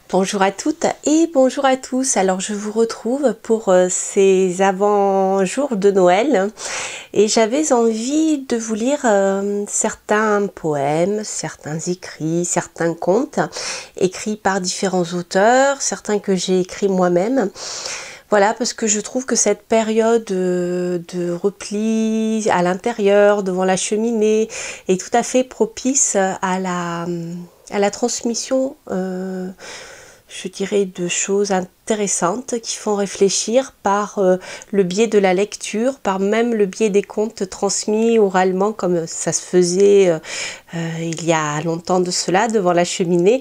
Bonjour à toutes et bonjour à tous. Alors je vous retrouve pour ces avant-jours de Noël et j'avais envie de vous lire certains poèmes, certains écrits, certains contes écrits par différents auteurs, certains que j'ai écrits moi-même. Voilà, parce que je trouve que cette période de repli à l'intérieur, devant la cheminée, est tout à fait propice à la transmission, je dirais, de choses intéressantes qui font réfléchir par le biais de la lecture, par même le biais des contes transmis oralement, comme ça se faisait il y a longtemps de cela, devant la cheminée,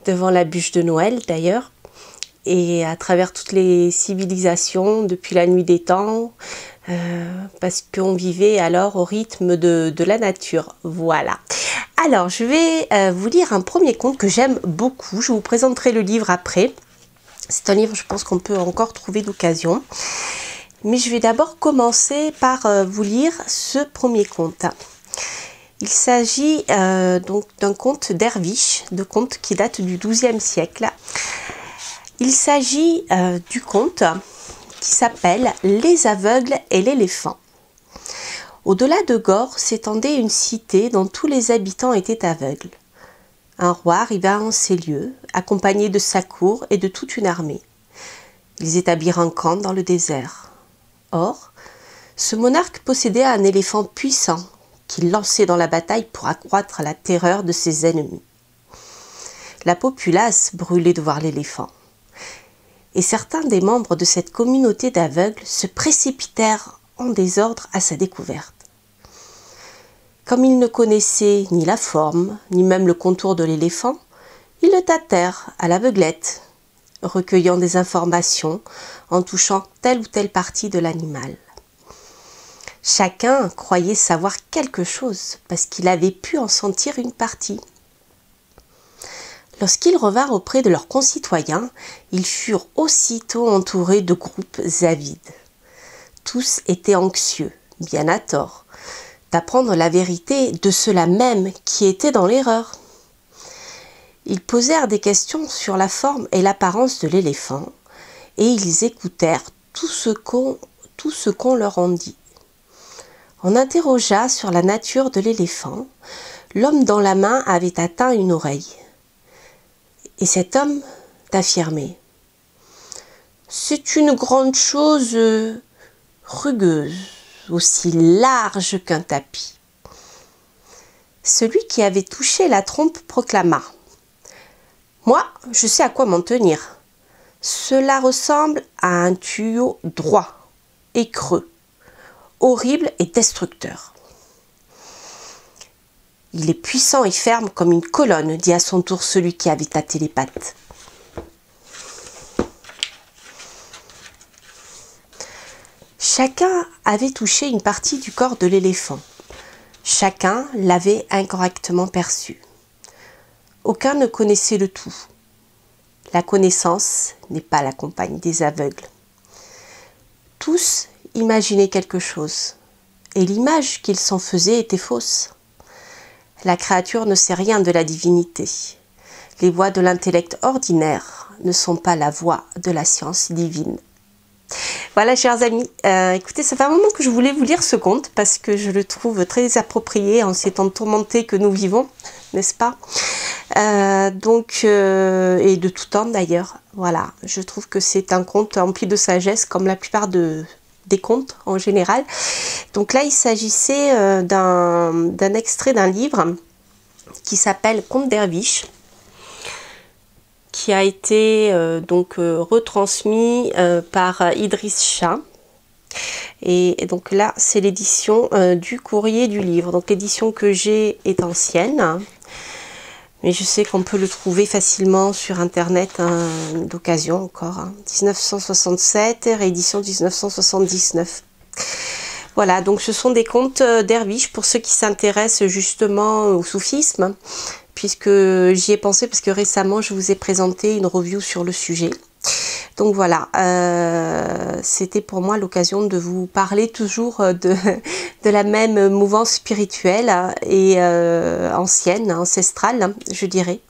devant la bûche de Noël d'ailleurs. Et à travers toutes les civilisations depuis la nuit des temps, parce qu'on vivait alors au rythme de la nature. Voilà. Alors, je vais vous lire un premier conte que j'aime beaucoup. Je vous présenterai le livre après. C'est un livre, je pense qu'on peut encore trouver d'occasion. Mais je vais d'abord commencer par vous lire ce premier conte. Il s'agit donc d'un conte derviche, de conte qui date du XIIe siècle. Il s'agit du conte qui s'appelle « Les aveugles et l'éléphant ». Au-delà de Gor s'étendait une cité dont tous les habitants étaient aveugles. Un roi arriva en ces lieux, accompagné de sa cour et de toute une armée. Ils établirent un camp dans le désert. Or, ce monarque possédait un éléphant puissant qu'il lançait dans la bataille pour accroître la terreur de ses ennemis. La populace brûlait de voir l'éléphant. Et certains des membres de cette communauté d'aveugles se précipitèrent en désordre à sa découverte. Comme ils ne connaissaient ni la forme, ni même le contour de l'éléphant, ils le tâtèrent à l'aveuglette, recueillant des informations en touchant telle ou telle partie de l'animal. Chacun croyait savoir quelque chose parce qu'il avait pu en sentir une partie. Lorsqu'ils revinrent auprès de leurs concitoyens, ils furent aussitôt entourés de groupes avides. Tous étaient anxieux, bien à tort, d'apprendre la vérité de ceux-là même qui étaient dans l'erreur. Ils posèrent des questions sur la forme et l'apparence de l'éléphant, et ils écoutèrent tout ce qu'on leur en dit. On interrogea sur la nature de l'éléphant. L'homme dans la main avait atteint une oreille. Et cet homme d'affirmer « C'est une grande chose rugueuse, aussi large qu'un tapis. » Celui qui avait touché la trompe proclama « Moi, je sais à quoi m'en tenir. Cela ressemble à un tuyau droit et creux, horrible et destructeur. » « Il est puissant et ferme comme une colonne, dit à son tour celui qui avait tâté les pattes. Chacun avait touché une partie du corps de l'éléphant. Chacun l'avait incorrectement perçu. Aucun ne connaissait le tout. La connaissance n'est pas la compagne des aveugles. Tous imaginaient quelque chose, et l'image qu'ils s'en faisaient était fausse. La créature ne sait rien de la divinité. Les voies de l'intellect ordinaire ne sont pas la voie de la science divine. Voilà, chers amis, écoutez, ça fait un moment que je voulais vous lire ce conte parce que je le trouve très approprié en ces temps tourmentés que nous vivons, n'est-ce pas? Et de tout temps d'ailleurs. Voilà, je trouve que c'est un conte empli de sagesse comme la plupart des contes en général. Donc là, il s'agissait d'un extrait d'un livre qui s'appelle Conte derviche, qui a été retransmis par Idriss Shah. Et donc là, c'est l'édition du Courrier du Livre. Donc l'édition que j'ai est ancienne, mais je sais qu'on peut le trouver facilement sur internet d'occasion encore. 1967, réédition 1979. Voilà, donc ce sont des contes derviches pour ceux qui s'intéressent justement au soufisme, puisque j'y ai pensé parce que récemment je vous ai présenté une review sur le sujet. Donc voilà, c'était pour moi l'occasion de vous parler toujours de la même mouvance spirituelle et ancienne, ancestrale, je dirais.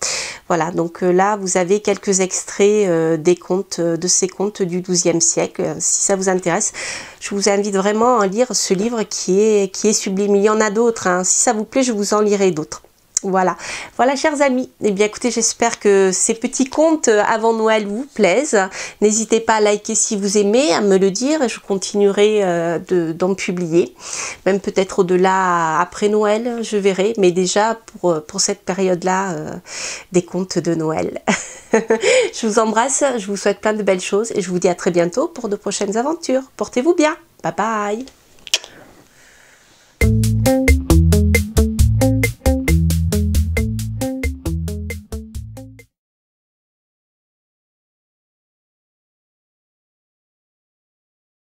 Voilà, donc là vous avez quelques extraits des contes, de ces contes du XIIe siècle. Si ça vous intéresse, je vous invite vraiment à lire ce livre qui est sublime. Il y en a d'autres, hein. Si ça vous plaît, je vous en lirai d'autres. Voilà, voilà chers amis, eh bien écoutez, j'espère que ces petits contes avant Noël vous plaisent. N'hésitez pas à liker si vous aimez, à me le dire, et je continuerai d'en publier, même peut-être au-delà après Noël, je verrai, mais déjà pour cette période-là, des contes de Noël. Je vous embrasse, je vous souhaite plein de belles choses et je vous dis à très bientôt pour de prochaines aventures. Portez-vous bien, bye bye.